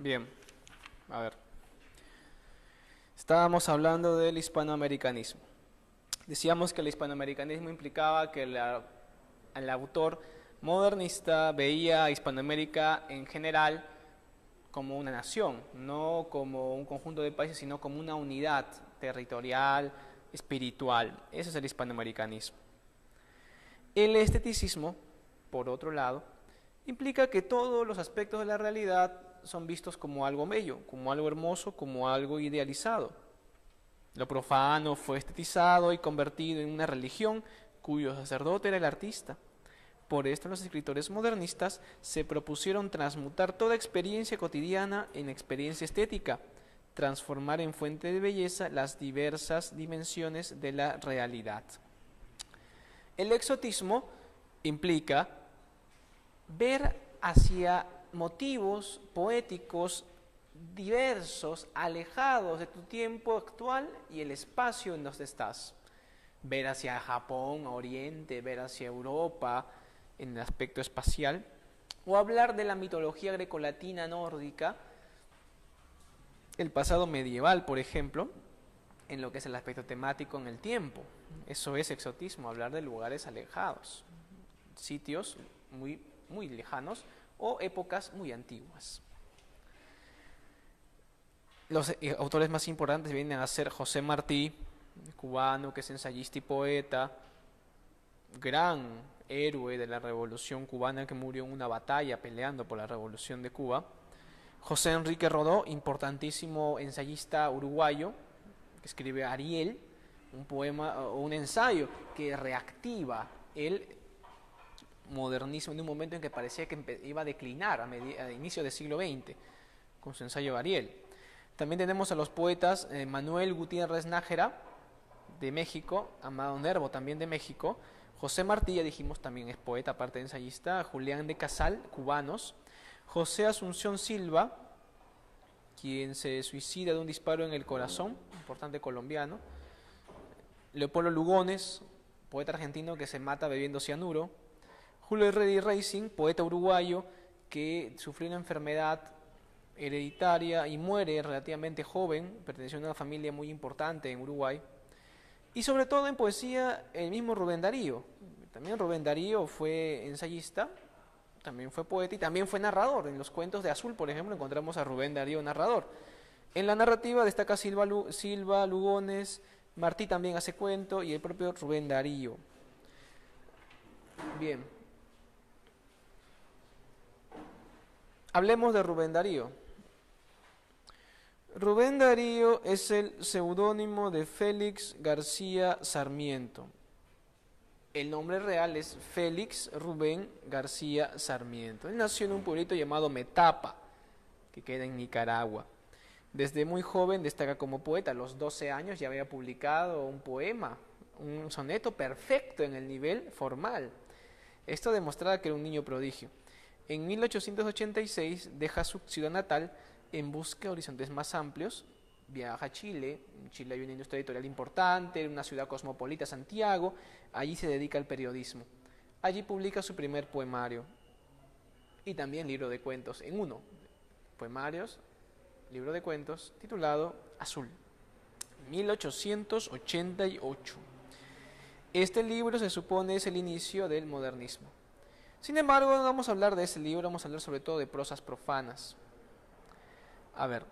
Bien, a ver. Estábamos hablando del hispanoamericanismo. Decíamos que el hispanoamericanismo implicaba que el autor modernista veía a Hispanoamérica en general como una nación, no como un conjunto de países, sino como una unidad territorial, espiritual. Ese es el hispanoamericanismo. El esteticismo, por otro lado, implica que todos los aspectos de la realidad son vistos como algo bello, como algo hermoso, como algo idealizado. Lo profano fue estetizado y convertido en una religión cuyo sacerdote era el artista. Por esto los escritores modernistas se propusieron transmutar toda experiencia cotidiana en experiencia estética, transformar en fuente de belleza las diversas dimensiones de la realidad. El exotismo implica ver hacia motivos poéticos diversos, alejados de tu tiempo actual y el espacio en donde estás. Ver hacia Japón, Oriente, ver hacia Europa en el aspecto espacial, o hablar de la mitología grecolatina nórdica, el pasado medieval, por ejemplo, en lo que es el aspecto temático en el tiempo. Eso es exotismo, hablar de lugares alejados, sitios muy lejanos o épocas muy antiguas. Los autores más importantes vienen a ser José Martí, cubano, que es ensayista y poeta, gran héroe de la Revolución cubana que murió en una batalla peleando por la Revolución de Cuba. José Enrique Rodó, importantísimo ensayista uruguayo, que escribe Ariel, un poema o un ensayo que reactiva el modernismo en un momento en que parecía que iba a declinar a inicio del siglo XX, con su ensayo Ariel. También tenemos a los poetas Manuel Gutiérrez Nájera, de México, Amado Nervo, también de México, José Martí, ya dijimos, también es poeta, aparte de ensayista, Julián de Casal, cubanos, José Asunción Silva, quien se suicida de un disparo en el corazón, importante colombiano, Leopoldo Lugones, poeta argentino que se mata bebiendo cianuro, Julio Herrera Racing, poeta uruguayo que sufrió una enfermedad hereditaria y muere relativamente joven, perteneció a una familia muy importante en Uruguay. Y sobre todo en poesía, el mismo Rubén Darío. También Rubén Darío fue ensayista, también fue poeta y también fue narrador. En los cuentos de Azul, por ejemplo, encontramos a Rubén Darío narrador. En la narrativa destaca Silva Lugones, Martí también hace cuento y el propio Rubén Darío. Bien. Hablemos de Rubén Darío. Rubén Darío es el seudónimo de Félix García Sarmiento. El nombre real es Félix Rubén García Sarmiento. Él nació en un pueblito llamado Metapa, que queda en Nicaragua. Desde muy joven destaca como poeta. A los 12 años ya había publicado un poema, un soneto perfecto en el nivel formal. Esto demostraba que era un niño prodigio. En 1886 deja su ciudad natal en busca de horizontes más amplios, viaja a Chile. En Chile hay una industria editorial importante, una ciudad cosmopolita, Santiago. Allí se dedica al periodismo. Allí publica su primer poemario y también libro de cuentos en uno. Poemarios, libro de cuentos titulado Azul, 1888. Este libro se supone es el inicio del modernismo. Sin embargo, no vamos a hablar de ese libro, vamos a hablar sobre todo de prosas profanas. A ver,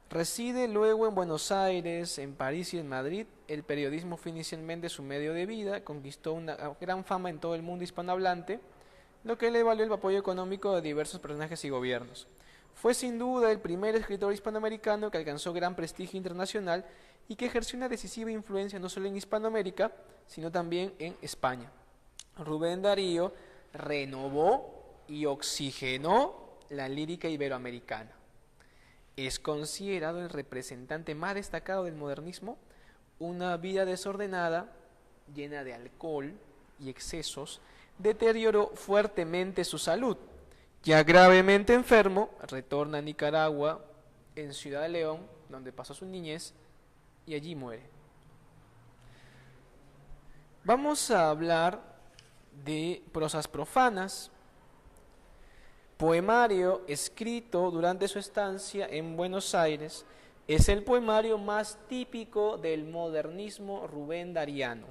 reside luego en Buenos Aires, en París y en Madrid. El periodismo fue inicialmente su medio de vida, conquistó una gran fama en todo el mundo hispanohablante, lo que le valió el apoyo económico de diversos personajes y gobiernos. Fue sin duda el primer escritor hispanoamericano que alcanzó gran prestigio internacional y que ejerció una decisiva influencia no solo en Hispanoamérica, sino también en España. Rubén Darío renovó y oxigenó la lírica iberoamericana. Es considerado el representante más destacado del modernismo. Una vida desordenada, llena de alcohol y excesos, deterioró fuertemente su salud. Ya gravemente enfermo, retorna a Nicaragua, en Ciudad de León, donde pasó su niñez, y allí muere. Vamos a hablar de prosas profanas. poemario escrito durante su estancia en Buenos Aires. Es el poemario más típico del modernismo rubendariano.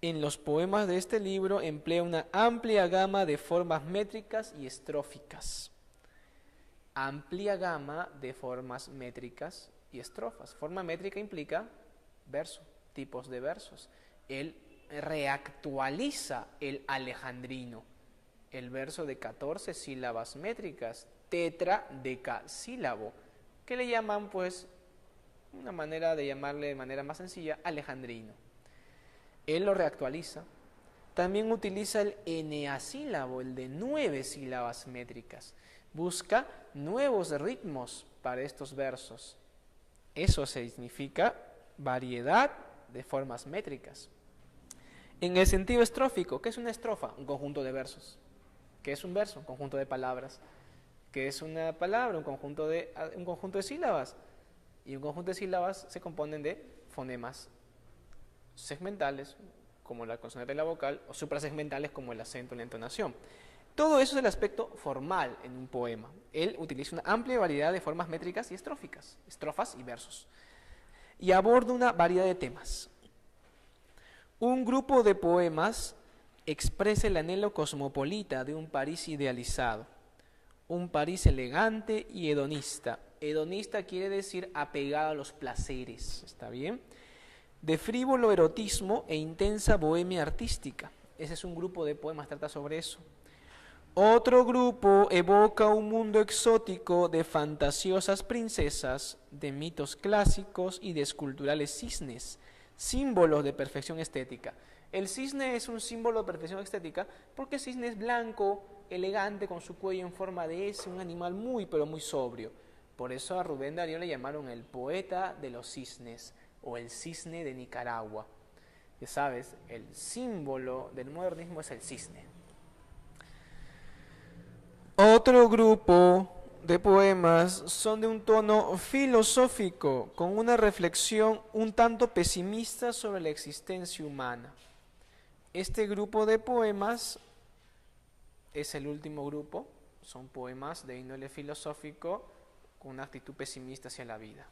En los poemas de este libro emplea una amplia gama de formas métricas y estróficas. Amplia gama de formas métricas y estrofas. Forma métrica implica verso, tipos de versos. Él reactualiza el alejandrino, el verso de 14 sílabas métricas, tetradecasílabo, que le llaman, pues, una manera de llamarle de manera más sencilla, alejandrino. Él lo reactualiza. También utiliza el eneasílabo, el de 9 sílabas métricas. Busca nuevos ritmos para estos versos. Eso significa variedad de formas métricas. En el sentido estrófico, ¿qué es una estrofa? Un conjunto de versos. ¿Qué es un verso? Un conjunto de palabras. ¿Qué es una palabra? Un conjunto de sílabas. Y un conjunto de sílabas se componen de fonemas segmentales, como la consonante y la vocal, o suprasegmentales, como el acento y la entonación. Todo eso es el aspecto formal en un poema. Él utiliza una amplia variedad de formas métricas y estróficas, estrofas y versos, y aborda una variedad de temas. Un grupo de poemas expresa el anhelo cosmopolita de un París idealizado, un París elegante y hedonista. Hedonista quiere decir apegado a los placeres, ¿está bien? De frívolo erotismo e intensa bohemia artística. Ese es un grupo de poemas, trata sobre eso. Otro grupo evoca un mundo exótico de fantasiosas princesas, de mitos clásicos y de esculturales cisnes, símbolos de perfección estética. El cisne es un símbolo de perfección estética porque el cisne es blanco, elegante, con su cuello en forma de S, un animal muy pero muy sobrio. Por eso a Rubén Darío le llamaron el poeta de los cisnes o el cisne de Nicaragua. Ya sabes, el símbolo del modernismo es el cisne. Otro grupo de poemas son de un tono filosófico, con una reflexión un tanto pesimista sobre la existencia humana. Este grupo de poemas es el último grupo, son poemas de índole filosófico con una actitud pesimista hacia la vida.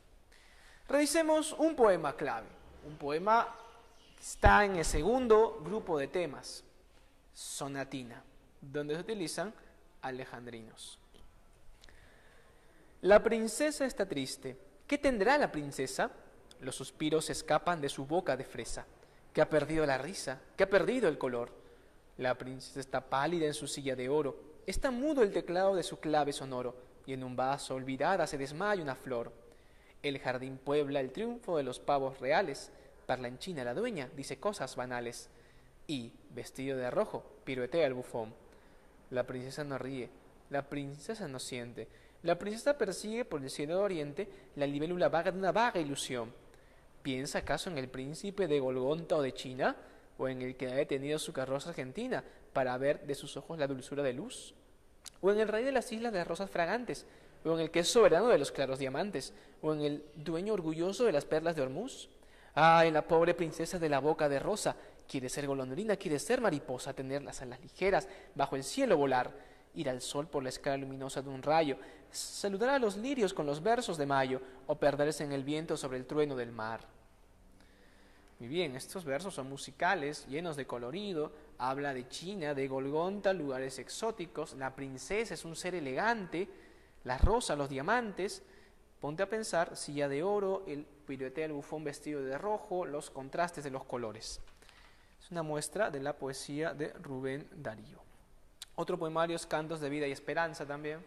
Revisemos un poema clave, un poema que está en el segundo grupo de temas, sonatina, donde se utilizan alejandrinos. La princesa está triste. ¿Qué tendrá la princesa? Los suspiros escapan de su boca de fresa, que ha perdido la risa, que ha perdido el color. La princesa está pálida en su silla de oro, está mudo el teclado de su clave sonoro, y en un vaso olvidada se desmaya una flor. El jardín puebla el triunfo de los pavos reales, parlanchina la dueña dice cosas banales, y, vestido de rojo, piruetea el bufón. La princesa no ríe, la princesa no siente, la princesa persigue por el cielo de oriente la libélula vaga de una vaga ilusión. ¿Piensa acaso en el príncipe de Golgonta o de China? ¿O en el que ha detenido su carroza argentina para ver de sus ojos la dulzura de luz? ¿O en el rey de las islas de las rosas fragantes? ¿O en el que es soberano de los claros diamantes? ¿O en el dueño orgulloso de las perlas de Hormuz? ¡Ay, la pobre princesa de la boca de rosa! Quiere ser golondrina, quiere ser mariposa, tener las alas ligeras, bajo el cielo volar, ir al sol por la escala luminosa de un rayo, saludar a los lirios con los versos de mayo, o perderse en el viento sobre el trueno del mar. Muy bien, estos versos son musicales, llenos de colorido, habla de China, de Golgonta, lugares exóticos, la princesa es un ser elegante, la rosa, los diamantes. Ponte a pensar, silla de oro, el piruetea el bufón vestido de rojo, los contrastes de los colores. Es una muestra de la poesía de Rubén Darío. Otro poemario es Cantos de Vida y Esperanza también,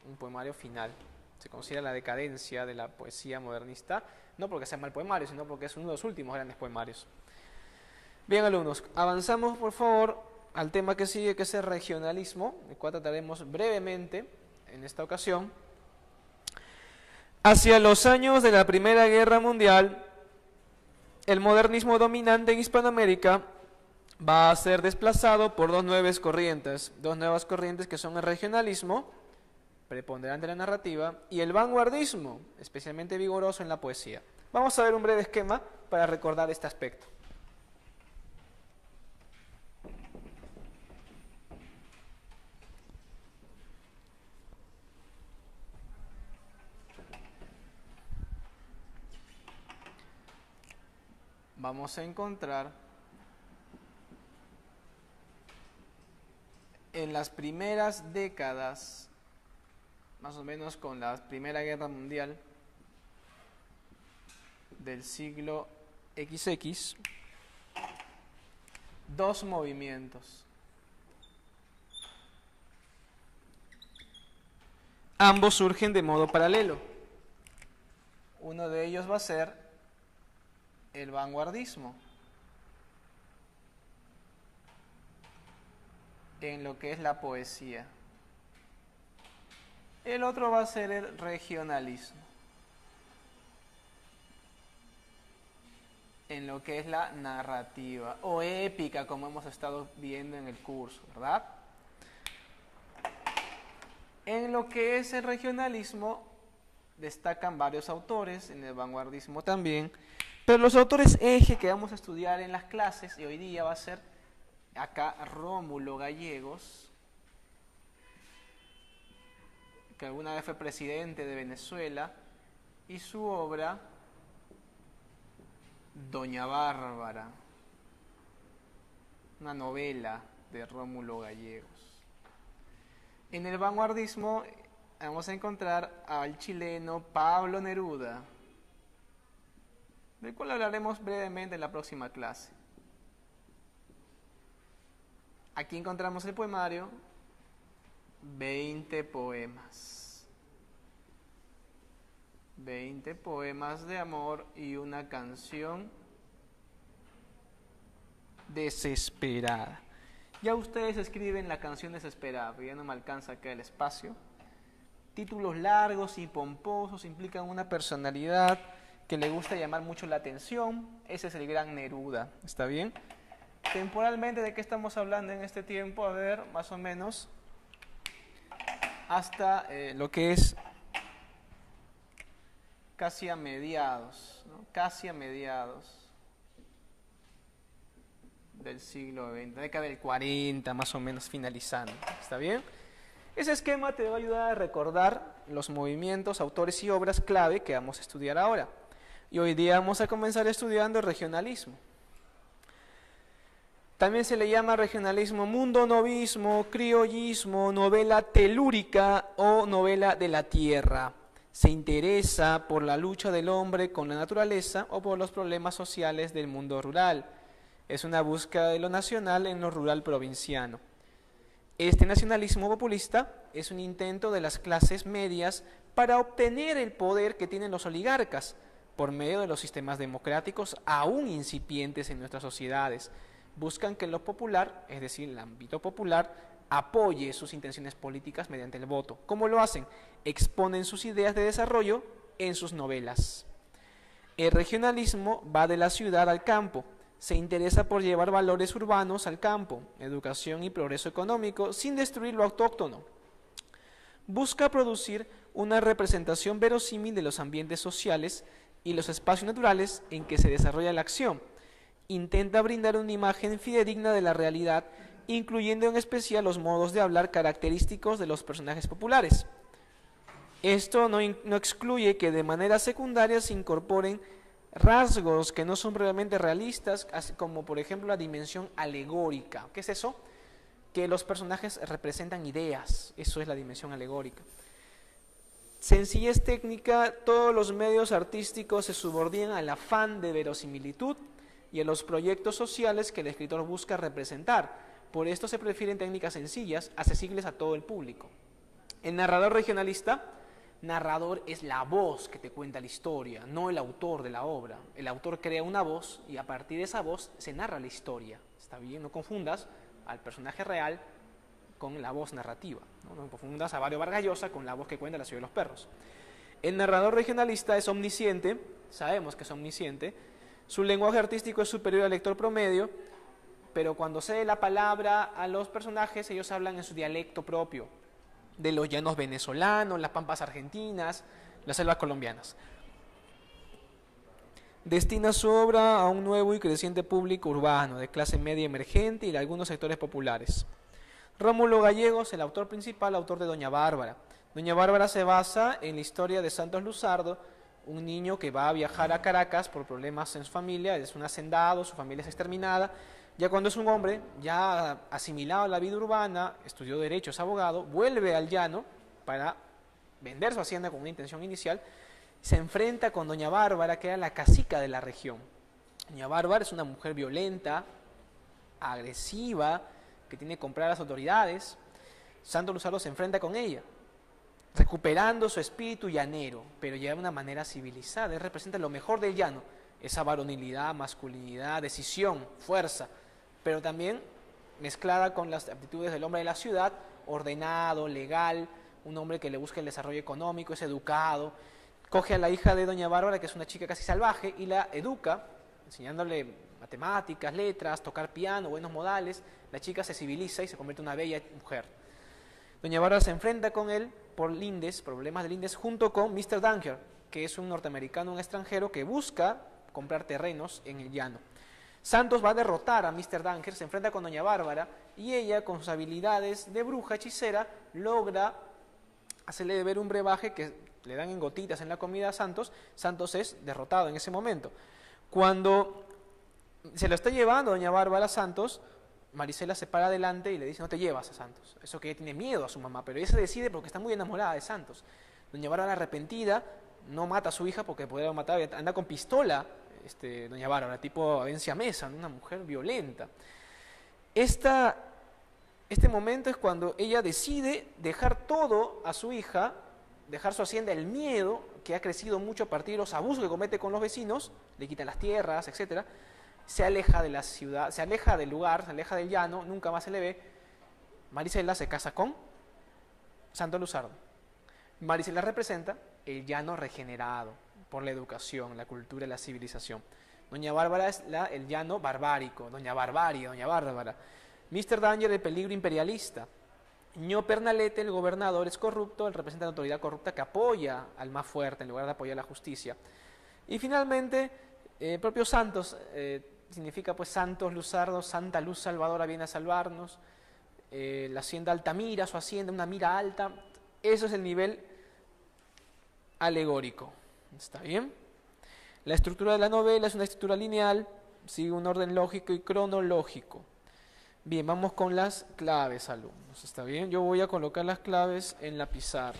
un poemario final. Se considera la decadencia de la poesía modernista, no porque sea mal poemario, sino porque es uno de los últimos grandes poemarios. Bien, alumnos, avanzamos por favor al tema que sigue, que es el regionalismo, el cual trataremos brevemente en esta ocasión. Hacia los años de la Primera Guerra Mundial, el modernismo dominante en Hispanoamérica va a ser desplazado por dos nuevas corrientes que son el regionalismo, preponderante en la narrativa, y el vanguardismo, especialmente vigoroso en la poesía. Vamos a ver un breve esquema para recordar este aspecto. vamos a encontrar en las primeras décadas, más o menos con la Primera Guerra Mundial del siglo XX, dos movimientos. Ambos surgen de modo paralelo. Uno de ellos va a ser el vanguardismo, en lo que es la poesía. El otro va a ser el regionalismo, en lo que es la narrativa o épica, como hemos estado viendo en el curso, ¿verdad? En lo que es el regionalismo destacan varios autores, en el vanguardismo también, pero los autores eje que vamos a estudiar en las clases, y hoy día va a ser acá Rómulo Gallegos, que alguna vez fue presidente de Venezuela, y su obra Doña Bárbara, una novela de Rómulo Gallegos. En el vanguardismo vamos a encontrar al chileno Pablo Neruda, del cual hablaremos brevemente en la próxima clase. Aquí encontramos el poemario, 20 poemas. 20 poemas de amor y una canción desesperada. Ya ustedes escriben la canción desesperada, pero ya no me alcanza acá el espacio. Títulos largos y pomposos implican una personalidad que le gusta llamar mucho la atención. Ese es el gran Neruda, ¿está bien? Temporalmente, ¿de qué estamos hablando en este tiempo? A ver, más o menos, hasta lo que es casi a mediados, ¿no? Casi a mediados del siglo XX, década del 40, más o menos finalizando, ¿está bien? Ese esquema te va a ayudar a recordar los movimientos, autores y obras clave que vamos a estudiar ahora. Y hoy día vamos a comenzar estudiando el regionalismo. También se le llama regionalismo mundonovismo, criollismo, novela telúrica o novela de la tierra. Se interesa por la lucha del hombre con la naturaleza o por los problemas sociales del mundo rural. Es una búsqueda de lo nacional en lo rural provinciano. Este nacionalismo populista es un intento de las clases medias para obtener el poder que tienen los oligarcas por medio de los sistemas democráticos aún incipientes en nuestras sociedades. Buscan que lo popular, es decir, el ámbito popular, apoye sus intenciones políticas mediante el voto. ¿Cómo lo hacen? Exponen sus ideas de desarrollo en sus novelas. El regionalismo va de la ciudad al campo. Se interesa por llevar valores urbanos al campo, educación y progreso económico, sin destruir lo autóctono. Busca producir una representación verosímil de los ambientes sociales y los espacios naturales en que se desarrolla la acción. Intenta brindar una imagen fidedigna de la realidad, incluyendo en especial los modos de hablar característicos de los personajes populares. Esto no excluye que de manera secundaria se incorporen rasgos que no son realmente realistas, como por ejemplo la dimensión alegórica. ¿Qué es eso? Que los personajes representan ideas, eso es la dimensión alegórica. Sencillez técnica, todos los medios artísticos se subordinan al afán de verosimilitud y a los proyectos sociales que el escritor busca representar. Por esto se prefieren técnicas sencillas, accesibles a todo el público. El narrador regionalista, narrador es la voz que te cuenta la historia, no el autor de la obra. El autor crea una voz y a partir de esa voz se narra la historia. ¿Está bien? No confundas al personaje real con la voz narrativa. No confundas a Mario Vargas Llosa con la voz que cuenta La ciudad de los perros. El narrador regionalista es omnisciente, sabemos que es omnisciente, su lenguaje artístico es superior al lector promedio, pero cuando cede la palabra a los personajes, ellos hablan en su dialecto propio, de los llanos venezolanos, las pampas argentinas, las selvas colombianas. Destina su obra a un nuevo y creciente público urbano, de clase media emergente y de algunos sectores populares. Rómulo Gallegos, el autor principal, autor de Doña Bárbara. Doña Bárbara se basa en la historia de Santos Luzardo, un niño que va a viajar a Caracas por problemas en su familia, es un hacendado, su familia es exterminada. Ya cuando es un hombre, ya asimilado a la vida urbana, estudió Derecho, es abogado, vuelve al llano para vender su hacienda con una intención inicial, se enfrenta con doña Bárbara, que era la cacica de la región. Doña Bárbara es una mujer violenta, agresiva, que tiene que comprar a las autoridades. Santos Luzardo se enfrenta con ella, recuperando su espíritu llanero, pero ya de una manera civilizada. Él representa lo mejor del llano, esa varonilidad, masculinidad, decisión, fuerza, pero también mezclada con las aptitudes del hombre de la ciudad, ordenado, legal, un hombre que le busca el desarrollo económico, es educado. Coge a la hija de doña Bárbara, que es una chica casi salvaje, y la educa, enseñándole matemáticas, letras, tocar piano, buenos modales. La chica se civiliza y se convierte en una bella mujer. Doña Bárbara se enfrenta con él por lindes, problemas de lindes, junto con Mr. Danger, que es un norteamericano, un extranjero que busca comprar terrenos en el llano. Santos va a derrotar a Mr. Danger, se enfrenta con doña Bárbara, y ella, con sus habilidades de bruja hechicera, logra hacerle beber un brebaje que le dan en gotitas en la comida a Santos. Santos es derrotado en ese momento. Cuando se lo está llevando doña Bárbara a Santos, Marisela se para adelante y le dice: no te llevas a Santos. Eso que ella tiene miedo a su mamá, pero ella se decide porque está muy enamorada de Santos. Doña Bárbara, arrepentida, no mata a su hija porque podría matar, anda con pistola, doña Bárbara, tipo Avencia Mesa, una mujer violenta. Este momento es cuando ella decide dejar todo a su hija, dejar su hacienda, el miedo que ha crecido mucho a partir de los abusos que comete con los vecinos, le quitan las tierras, etcétera. Se aleja de la ciudad, se aleja del lugar, se aleja del llano, nunca más se le ve. Marisela se casa con Santos Luzardo. Marisela representa el llano regenerado por la educación, la cultura y la civilización. Doña Bárbara es el llano barbárico, doña Barbarie, doña Bárbara. Mr. Danger, el peligro imperialista. Ño Pernalete, el gobernador, es corrupto, él representa la autoridad corrupta que apoya al más fuerte en lugar de apoyar la justicia. Y finalmente, el propio Santos, significa pues Santos Luzardo, Santa Luz Salvadora viene a salvarnos. La hacienda Altamira, su hacienda, una mira alta. Eso es el nivel alegórico. ¿Está bien? La estructura de la novela es una estructura lineal, sigue un orden lógico y cronológico. Bien, vamos con las claves, alumnos. ¿Está bien? Yo voy a colocar las claves en la pizarra.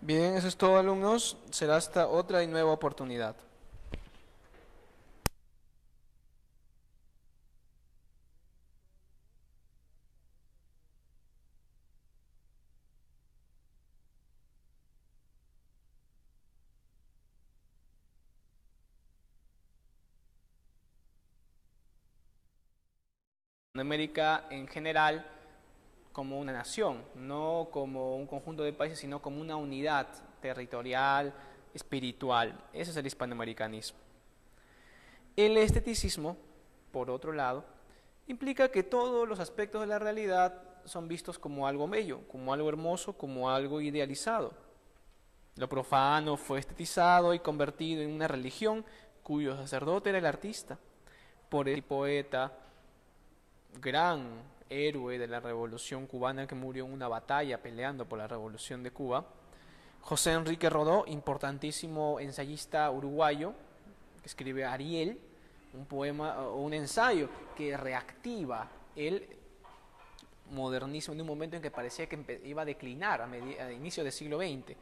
Bien, eso es todo, alumnos. Será hasta otra y nueva oportunidad. América en general como una nación, no como un conjunto de países, sino como una unidad territorial, espiritual. Ese es el hispanoamericanismo. El esteticismo, por otro lado, implica que todos los aspectos de la realidad son vistos como algo bello, como algo hermoso, como algo idealizado. Lo profano fue estetizado y convertido en una religión cuyo sacerdote era el artista, por el poeta, gran héroe de la Revolución Cubana que murió en una batalla peleando por la Revolución de Cuba, José Enrique Rodó, importantísimo ensayista uruguayo, que escribe Ariel, un poema o un ensayo que reactiva el modernismo en un momento en que parecía que iba a declinar a inicio del siglo XX,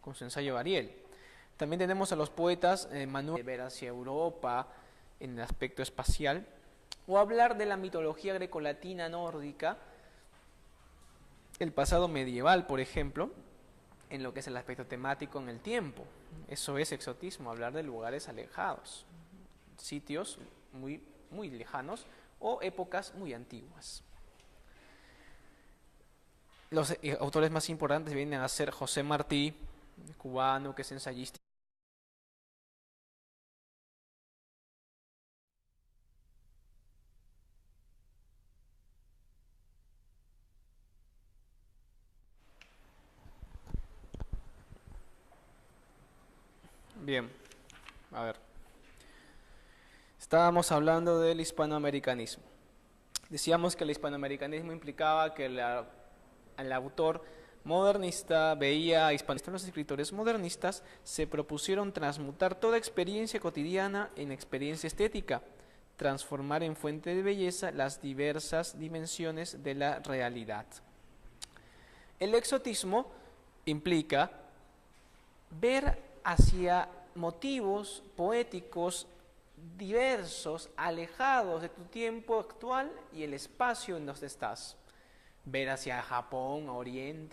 con su ensayo Ariel. También tenemos a los poetas Manuel ver hacia Europa en el aspecto espacial, o hablar de la mitología grecolatina nórdica, el pasado medieval, por ejemplo, en lo que es el aspecto temático en el tiempo. Eso es exotismo, hablar de lugares alejados, sitios muy lejanos o épocas muy antiguas. Los autores más importantes vienen a ser José Martí, cubano, que es ensayista. Bien, a ver. Estábamos hablando del hispanoamericanismo. Decíamos que el hispanoamericanismo implicaba que el autor modernista veía hispanistas. Los escritores modernistas se propusieron transmutar toda experiencia cotidiana en experiencia estética, transformar en fuente de belleza las diversas dimensiones de la realidad. El exotismo implica ver hacia motivos poéticos diversos, alejados de tu tiempo actual y el espacio en donde estás. Ver hacia Japón, Oriente,